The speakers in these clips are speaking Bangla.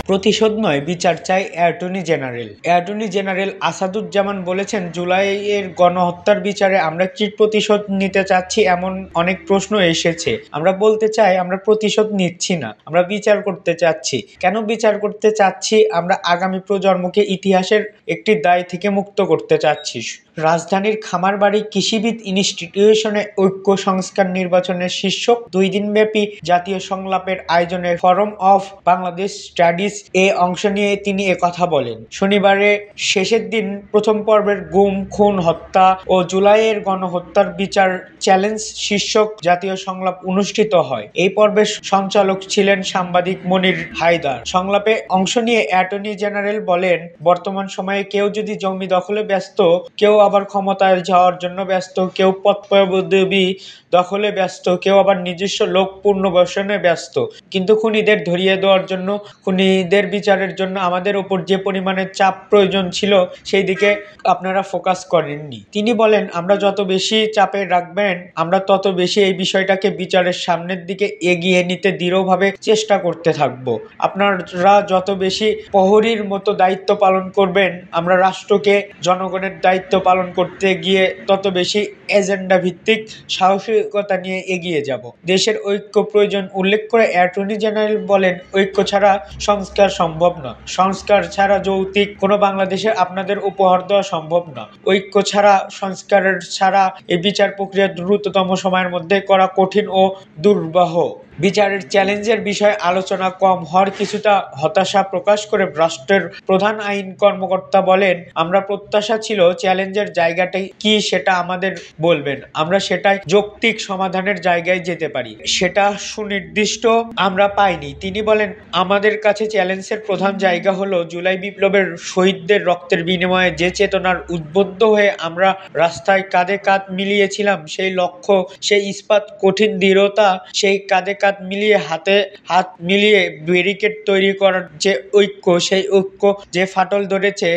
প্রতিশোধ নয়, বিচার চাই attorney general. Attorney general Asaduzzaman বলেছেন, জুলাইয়ের গণহত্যার বিচারে আমরা কি প্রতিশোধ নিতে চাচ্ছি এমন অনেক প্রশ্ন এসেছে। আমরা বলতে চাই, আমরা প্রতিশোধ নিচ্ছি না, আমরা বিচার করতে চাচ্ছি। কেন বিচার করতে চাচ্ছি? আমরা আগামী প্রজন্মকে ইতিহাসের একটি দায় থেকে মুক্ত করতে চাচ্ছি। রাজধানীর খামারবাড়ি কৃষিবিদ ইনস্টিটিউশনে ঐক্য সংস্কার নির্বাচনের শীর্ষক 2 দিনব্যাপী জাতীয় সংলাপের আয়োজনে ফোরাম অফ বাংলাদেশ স্টাডিজ অংশ নিয়ে তিনি একথা বলেন। শনিবারে শেষের দিন প্রথম পর্বের গুম, খুন, হত্যা ও জুলাইয়ের গণহত্যার বিচার চ্যালেঞ্জ শীর্ষক জাতীয় সংলাপ অনুষ্ঠিত হয়। এই পর্বের সঞ্চালক ছিলেন সাংবাদিক মনির হায়দার। সংলাপে অংশ নিয়ে অ্যাটর্নি জেনারেল বলেন, বর্তমান সময়ে কেউ যদি জমি দখলে ব্যস্ত, কেউ আবার ক্ষমতায় যাওয়ার জন্য ব্যস্ত, কেউ পদপদবি দখলে ব্যস্ত, কেউ আবার নিজস্ব লোক পুনর্বাসনে ব্যস্ত। কিন্তু খুনিদের ধরিয়ে দেওয়ার জন্য, খুনিদের বিচারের জন্য আমাদের উপর যে পরিমাণে চাপ প্রয়োজন ছিল সেই দিকে আপনারা ফোকাস করেননি। তিনি বলেন, আমরা যত বেশি চাপে রাখবেন, আমরা তত বেশি এই বিষয়টাকে বিচারের সামনের দিকে এগিয়ে নিতে দৃঢ়ভাবে চেষ্টা করতে থাকব। আপনারা যত বেশি প্রহরীর মতো দায়িত্ব পালন করবেন, আমরা রাষ্ট্রকে জনগণের দায়িত্ব পালন করতে গিয়ে তত বেশি এজেন্ডা ভিত্তিক সাহসিকতা নিয়ে এগিয়ে যাব। দেশের ঐক্য প্রয়োজন উল্লেখ করে অ্যাটর্নি জেনারেল বলেন, ঐক্য ছাড়া সংস্কার সম্ভব না, সংস্কার ছাড়া যৌক্তিক কোনো বাংলাদেশে আপনাদের উপহার দেওয়া সম্ভব না, ঐক্য ছাড়া, সংস্কারের ছাড়া এই বিচার প্রক্রিয়া দ্রুততম সময়ের মধ্যে করা কঠিন ও দুর্বাহ। বিচারের চ্যালেঞ্জের বিষয়ে আলোচনা কম হওয়ার কিছুটা হতাশা প্রকাশ করে রাষ্ট্রের প্রধান আইন কর্মকর্তা বলেন, আমরা প্রত্যাশা ছিল চ্যালেঞ্জের জায়গাটাই কি সেটা আমাদের বলবেন, আমরা সেটাই যৌক্তিক সমাধানের জায়গায় যেতে পারি, সেটা সুনির্দিষ্ট আমরা পাইনি। তিনি বলেন, আমাদের কাছে চ্যালেঞ্জের প্রধান জায়গা হলো জুলাই বিপ্লবের শহীদদের রক্তের বিনিময়ে যে চেতনার উদ্বুদ্ধ হয়ে আমরা রাস্তায় কাঁধে কাঁধ মিলিয়েছিলাম, সেই লক্ষ্য, সেই ইস্পাত কঠিন দৃঢ়তা, সেই কাঁধে কাঁধ মিলিয়ে হাতে হাত মিলিয়ে ব্যারিকেড তৈরি করার যে ঐক্য, সেই ঐক্য যে ফাটল ধরেছে,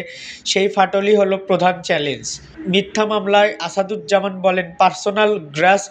সেই ফাটলই হলো প্রধান চ্যালেঞ্জ। মিথ্যা মামলায় আসাদুজ্জামান বলেন, পার্সোনাল গ্রাস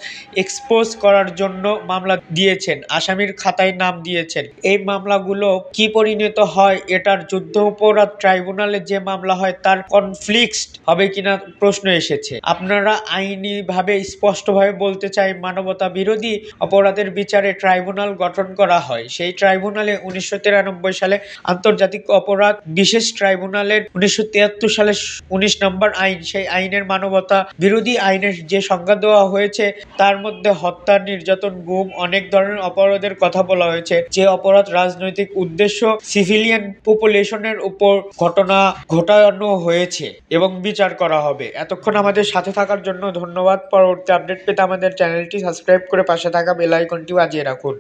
এক্সপোজ করার জন্য মামলা দিয়েছেন, আসামির খাতায় নাম দিয়েছেন। এই মামলাগুলো কি পরিণত হয়, এটার যুদ্ধ অপরাধ ট্রাইব্যুনালে যে মামলা হয় তার কনফ্লিক্ট হবে কিনা প্রশ্ন এসেছে। আপনারা আইনিভাবে স্পষ্টভাবে বলতে চাই, মানবতা বিরোধী অপরাধের বিচারে ট্রাইব্যুনাল গঠন করা হয়। সেই ট্রাইব্যুনালে 1993 সালে আন্তর্জাতিক অপরাধ বিশেষ ট্রাইব্যুনালের 1973 সালে 19 নম্বর আইন, সেই আইনের মানবতা বিরোধী আইনের যে সংজ্ঞা দেওয়া হয়েছে তার মধ্যে হত্যা, নির্যাতন, গুম, অনেক ধরনের অপরাধের কথা বলা হয়েছে। যে অপরাধ রাজনৈতিক উদ্দেশ্য সিভিলিয়ান পপুলেশনের উপর ঘটনা ঘটানো হয়েছে এবং বিচার করা হবে। এতক্ষণ আমাদের সাথে থাকার জন্য ধন্যবাদ। পরবর্তী আপডেট পেতে আমাদের চ্যানেলটি সাবস্ক্রাইব করে পাশে থাকা বেল আইকনটি বাজিয়ে রাখুন।